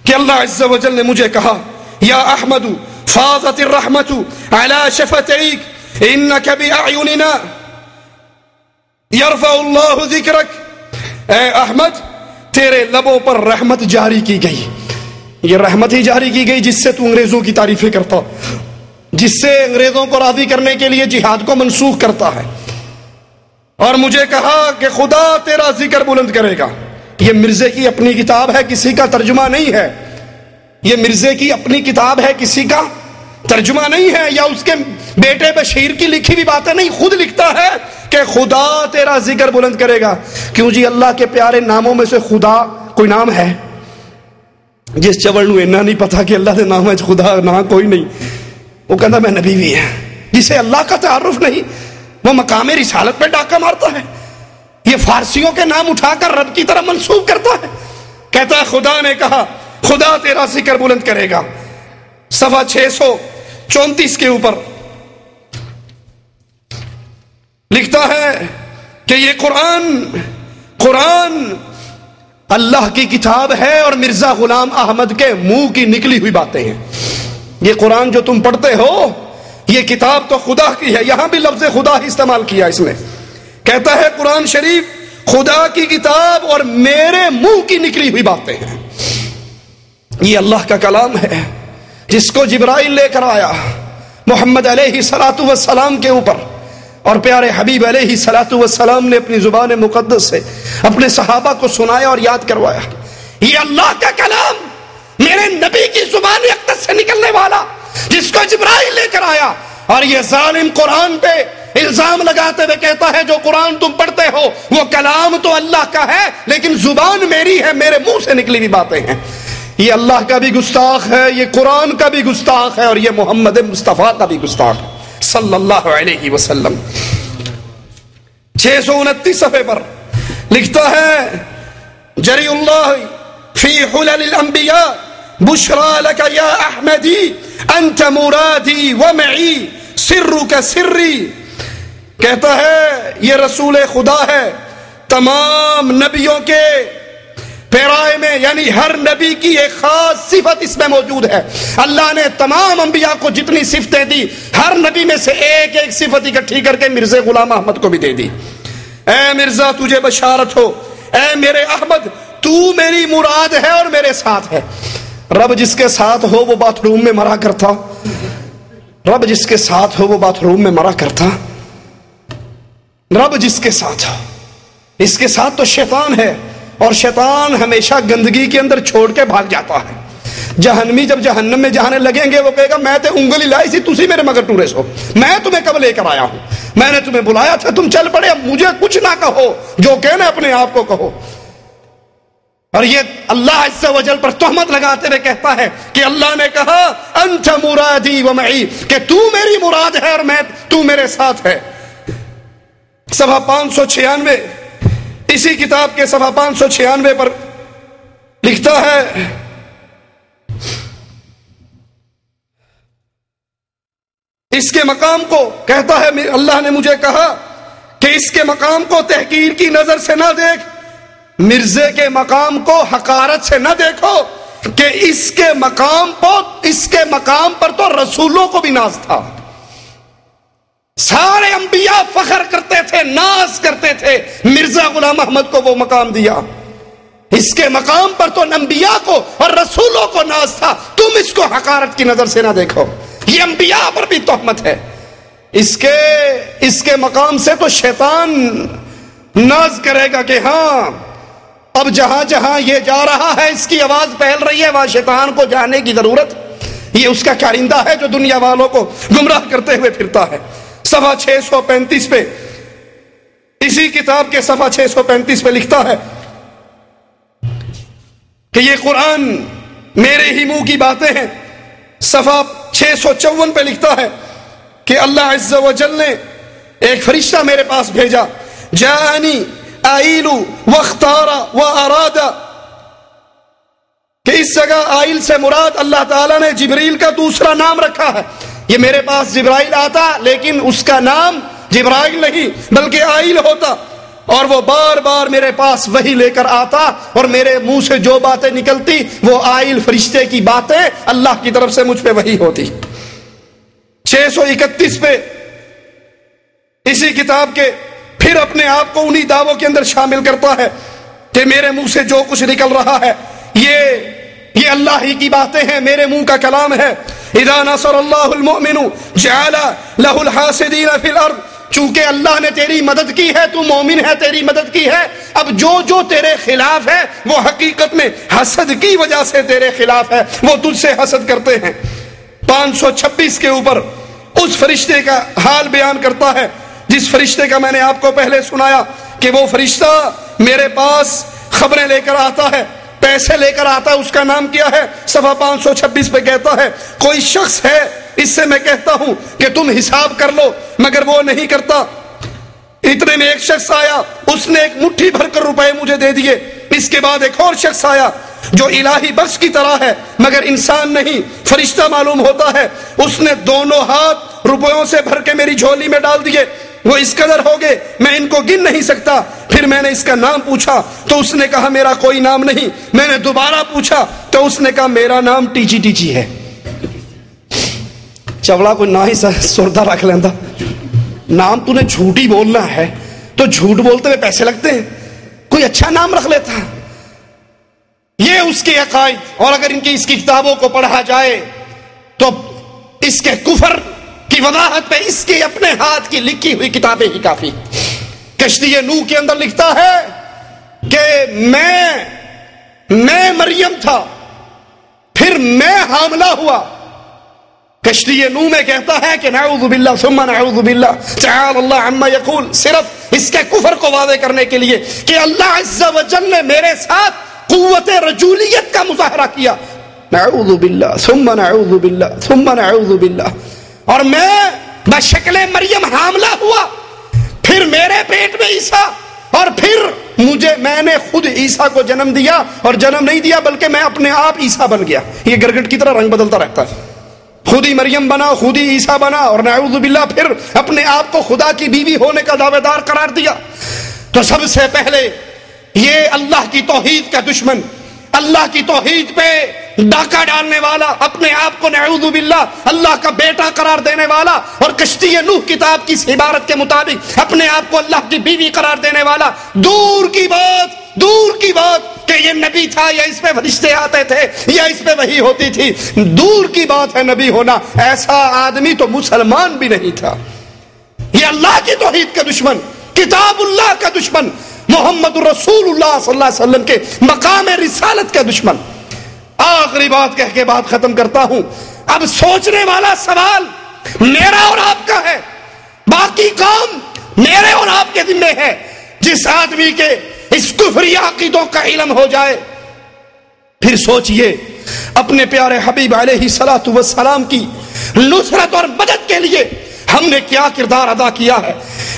کہ اللہ عز و جل نے مجھے کہا یا احمد فاضت الرحمت علی شفتیک انک باعیننا یرفع اللہ ذکرک، اے احمد تیرے لبوں پر رحمت جاری کی گئی. یہ رحمت ہی جاری کی گئی جس سے تو انگریزوں کی تعریفیں کرتا، جس سے انگریزوں کو راضی کرنے کے لیے جہاد کو منسوخ کرتا ہے. اور مجھے کہا کہ خدا تیرا ذکر بلند کرے گا. یہ مرزے کی اپنی کتاب ہے، کسی کا ترجمہ نہیں ہے. یہ مرزے کی اپنی کتاب ہے، کسی کا ترجمہ نہیں ہے، یا اس کے بیٹے بشیر کی لکھی ہوئی باتیں نہیں. خود لکھتا ہے کہ خدا تیرا ذکر بلند کرے گا. کیوں جی؟ اللہ کے پیارے ناموں میں سے خدا کوئی نام ہے؟ جس چوڑ نو اینا نہیں پتا کہ اللہ کے نام ہے خدا نہ کوئی نہیں، وہ کہتا میں نبی بھی ہے. جسے اللہ کا تعارف نہیں وہ مقام رسالت پہ ڈاکہ مارتا ہے. یہ فارسیوں کے نام اٹھا کر رب کی طرف منسوب کرتا ہے. کہتا ہے خدا نے کہا خدا تیرا ذکر بلند کرے گا. صفحہ 634 کے اوپر لکھتا ہے کہ یہ قرآن اللہ کی کتاب ہے اور مرزا غلام احمد کے منہ کی نکلی ہوئی باتیں ہیں. یہ قرآن جو تم پڑھتے ہو یہ کتاب تو خدا کی ہے. یہاں بھی لفظ خدا ہی استعمال کیا اس نے. کہتا ہے قرآن شریف خدا کی کتاب اور میرے منہ کی نکلی ہوئی باتیں ہیں. یہ اللہ کا کلام ہے جس کو جبرائیل لے کر آیا محمد علیہ الصلوۃ والسلام کے اوپر، اور پیارے حبیب علیہ الصلوۃ والسلام نے اپنی زبان مقدس سے اپنے صحابہ کو سنایا اور یاد کروایا. یہ اللہ کا کلام میرے نبی کی زبان اقدس سے نکلنے والا جس کو جبرائیل لے کر آیا، اور یہ ظالم قرآن پہ الزام لگاتے ہوئے کہتا ہے جو قرآن تم پڑھتے ہو وہ کلام تو اللہ کا ہے لیکن زبان میری ہے، میرے منہ سے نکلی ہوئی باتیں ہیں. یہ اللہ کا بھی گستاخ ہے، یہ قرآن کا بھی گستاخ ہے، اور یہ محمد مصطفیٰ کا بھی گستاخ ہے صلی اللہ علیہ وسلم. 629 صفحے پر لکھتا ہے جری اللہ فی حلل الانبیاء بشرا لک یا احمدی انت مرادی ومعی سرک سری. کہتا ہے یہ رسول خدا ہے، تمام نبیوں کے پیرائے میں، یعنی ہر نبی کی ایک خاص صفت اس میں موجود ہے. اللہ نے تمام انبیاء کو جتنی صفتیں دی ہر نبی میں سے ایک ایک صفت اکٹھی کر کے مرزا غلام احمد کو بھی دے دی. اے مرزا تجھے بشارت ہو، اے میرے احمد تو میری مراد ہے اور میرے ساتھ ہے. رب جس کے ساتھ ہو وہ باتھ روم میں مرا کرتا، رب جس کے ساتھ ہو وہ باتھ روم میں مرا کرتا. رب جس کے ساتھ ہو، اس کے ساتھ تو شیطان ہے، اور شیطان ہمیشہ گندگی کے اندر چھوڑ کے بھاگ جاتا ہے. جہنمی جب جہنم میں جانے لگیں گے وہ کہے گا میں تے انگلی لائی سی تسی میرے مگر ٹورے سو، میں تمہیں کب لے کر آیا ہوں، میں نے تمہیں بلایا تھا تم چل پڑے، اب مجھے کچھ نہ کہو، جو کہنا اپنے آپ کو کہو. اور یہ اللہ عز و جل پر تہمت لگاتے ہوئے کہتا ہے کہ اللہ نے کہا انت مرادی ومعی، کہ تو میری مراد ہے اور تو میرے ساتھ ہے. صفحہ 596 اسی کتاب کے صفحہ 596 پر لکھتا ہے اس کے مقام کو، کہتا ہے اللہ نے مجھے کہا کہ اس کے مقام کو تحقیر کی نظر سے نہ دیکھ، مرزے کے مقام کو حقارت سے نہ دیکھو، کہ اس کے مقام پر تو رسولوں کو بھی ناز تھا. سارے انبیاء فخر کرتے تھے، ناز کرتے تھے، مرزا غلام احمد کو وہ مقام دیا. اس کے مقام پر تو انبیاء کو اور رسولوں کو ناز تھا، تم اس کو حقارت کی نظر سے نہ دیکھو. یہ انبیاء پر بھی تہمت ہے. اس کے مقام سے تو شیطان ناز کرے گا کہ ہاں اب جہاں جہاں یہ جا رہا ہے اس کی آواز پھیل رہی ہے، وہاں شیطان کو جانے کی ضرورت. یہ اس کا کارندہ ہے جو دنیا والوں کو گمراہ کرتے ہوئے پھرتا ہے. صفحہ 635 پہ اسی کتاب کے صفحہ 635 پہ لکھتا ہے کہ یہ قرآن میرے ہی منہ کی باتیں ہیں. صفحہ 654 پہ لکھتا ہے کہ اللہ عز و جل نے ایک فرشتہ میرے پاس بھیجا، جانی آئیل واختار واراد، کہ اس جگہ آئیل سے مراد اللہ تعالیٰ نے جبریل کا دوسرا نام رکھا ہے. یہ میرے پاس جبرائیل آتا لیکن اس کا نام جبرائیل نہیں بلکہ آئیل ہوتا. اور وہ بار بار میرے پاس وحی لے کر آتا اور میرے منہ سے جو باتیں نکلتی وہ آئل فرشتے کی باتیں اللہ کی طرف سے مجھ پہ وحی ہوتی۔ 631 پہ اسی کتاب کے پھر اپنے آپ کو انہی دعووں کے اندر شامل کرتا ہے کہ میرے منہ سے جو کچھ نکل رہا ہے یہ اللہ ہی کی باتیں ہیں، میرے منہ کا کلام ہے۔ اذا نصر اللہ المؤمن جعل له الحاسدین فی الارض، چونکہ اللہ نے تیری مدد کی ہے، تو مومن ہے، تیری مدد کی ہے، اب جو تیرے خلاف ہے وہ حقیقت میں حسد کی وجہ سے تیرے خلاف ہے، وہ تجھ سے حسد کرتے ہیں۔ 526 کے اوپر اس فرشتے کا حال بیان کرتا ہے جس فرشتے کا میں نے آپ کو پہلے سنایا کہ وہ فرشتہ میرے پاس خبریں لے کر آتا ہے، پیسے لے کر آتا ہے۔ اس کا نام کیا ہے؟ صفحہ 526 پہ کہتا ہے کوئی شخص ہے، اس سے میں کہتا ہوں کہ تم حساب کر لو، مگر وہ نہیں کرتا۔ اتنے میں ایک شخص آیا، اس نے ایک مٹھی بھر کر روپے مجھے دے دیے۔ اس کے بعد ایک اور شخص آیا جو الہی بخش کی طرح ہے مگر انسان نہیں، فرشتہ معلوم ہوتا ہے، اس نے دونوں ہاتھ روپیوں سے بھر کے میری جھولی میں ڈال دیے، وہ اس قدر ہو گئے میں ان کو گن نہیں سکتا۔ پھر میں نے اس کا نام پوچھا تو اس نے کہا میرا کوئی نام نہیں۔ میں نے دوبارہ پوچھا تو اس نے کہا میرا نام ٹیچی ٹیچی ہے۔ چوڑا کوئی نہ ہی سردہ رکھ لینا، نام تو نے جھوٹ ہی بولنا ہے تو جھوٹ بولتے ہوئے پیسے لگتے ہیں، کوئی اچھا نام رکھ لیتا۔ یہ اس کے عقائد، اور اگر ان کی اس کی کتابوں کو پڑھا جائے تو اس کے کفر کی وضاحت پہ اس کے اپنے ہاتھ کی لکھی ہوئی کتابیں ہی کافی۔ کشتی نوح کے اندر لکھتا ہے کہ میں مریم تھا، پھر میں حاملہ ہوا۔ کشتی نوح میں کہتا ہے کہ نعوذ باللہ ثم نعوذ باللہ تعالی اللہ عما یقول، صرف اس کے کفر کو واضح کرنے کے لیے کہ اللہ عز و جل نے میرے ساتھ قوت رجولیت کا مظاہرہ کیا۔ نعوذ باللہ ثم نعوذ باللہ ثم نعوذ باللہ، اور میں بشکل مریم حاملہ ہوا، پھر میرے پیٹ میں عیسیٰ، اور پھر میں نے خود عیسیٰ کو جنم دیا، اور جنم نہیں دیا بلکہ میں اپنے آپ عیسیٰ بن گیا۔ یہ گرگٹ کی طرح رنگ بدلتا رہتا ہے، خود ہی مریم بنا، خود ہی عیسیٰ بنا، اور نعوذ باللہ پھر اپنے آپ کو خدا کی بیوی ہونے کا دعوے دار قرار دیا۔ تو سب سے پہلے یہ اللہ کی توحید کا دشمن، اللہ کی توحید پہ ڈاکہ ڈالنے والا، اپنے آپ کو نعوذ باللہ اللہ کا بیٹا قرار دینے والا، اور کشتی نوح کتاب کی اس عبارت کے مطابق اپنے آپ کو اللہ کی بیوی قرار دینے والا، دور کی بات کہ یہ نبی تھا یا اس پہ فرشتے آتے تھے یا اس پہ وحی ہوتی تھی، دور کی بات ہے نبی ہونا، ایسا آدمی تو مسلمان بھی نہیں تھا۔ یہ اللہ کی توحید کا دشمن، کتاب اللہ کا دشمن، محمد رسول اللہ صلی اللہ علیہ وسلم کے مقام رسالت کا دشمن۔ آخری بات کہہ کے بات ختم کرتا ہوں۔ اب سوچنے والا سوال میرا اور آپ کا ہے، باقی کام میرے اور آپ کے ذمہ ہے۔ جس آدمی کے اس کفری عقیدوں کا علم ہو جائے، پھر سوچئے اپنے پیارے حبیب علیہ الصلوۃ والسلام کی نصرت اور مدد کے لیے ہم نے کیا کردار ادا کیا ہے،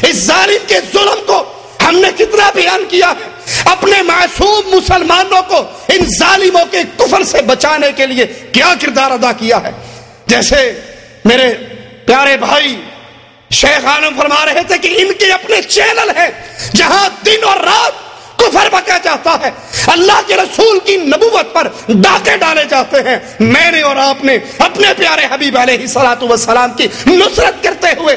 اس ظالم کے ظلم کو ہم نے کتنا بیان کیا ہے، اپنے معصوم مسلمانوں کو ان ظالموں کے کفر سے بچانے کے لیے کیا کردار ادا کیا ہے۔ جیسے میرے پیارے بھائی شیخ عالم فرما رہے تھے کہ ان کے اپنے چینل ہیں جہاں دن اور رات کفر بکا جاتا ہے، اللہ کے رسول کی نبوت پر ڈاکے ڈالے جاتے ہیں۔ میں نے اور آپ نے اپنے پیارے حبیب علیہ الصلوۃ والسلام کی نصرت کرتے ہوئے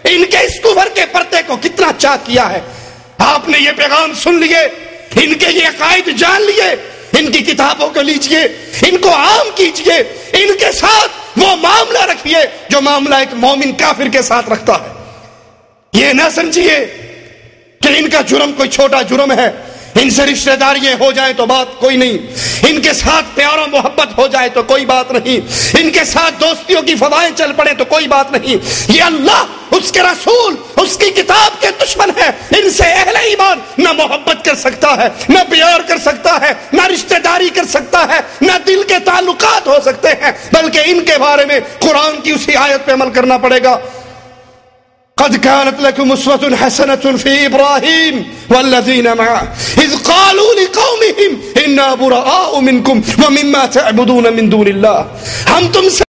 ان کے اس کفر کے پردے کو کتنا چاک کیا ہے۔ آپ نے یہ پیغام سن لیے، ان کے یہ عقائد جان لیے، ان کی کتابوں کو لیجئے، ان کو عام کیجئے، ان کے ساتھ وہ معاملہ رکھیے جو معاملہ ایک مومن کافر کے ساتھ رکھتا ہے۔ یہ نہ سمجھیے کہ ان کا جرم کوئی چھوٹا جرم ہے، ان سے رشتہ داریاں ہو جائیں تو بات کوئی نہیں، ان کے ساتھ پیار و محبت ہو جائے تو کوئی بات نہیں، ان کے ساتھ دوستیوں کی فضائیں چل پڑے تو کوئی بات نہیں۔ یہ اللہ، اس کے رسول، اس کی کتاب کے دشمن ہے۔ ان سے اہل ایمان نہ محبت کر سکتا ہے، نہ پیار کر سکتا ہے، نہ رشتہ داری کر سکتا ہے، نہ دل کے تعلقات ہو سکتے ہیں، بلکہ ان کے بارے میں قرآن کی اسی آیت پہ عمل کرنا پڑے گا۔ قد كانت لكم أسوة حسنة في إبراهيم والذين معه إذ قالوا لقومهم إنا براء منكم ومما تعبدون من دون الله۔ ہم تم سے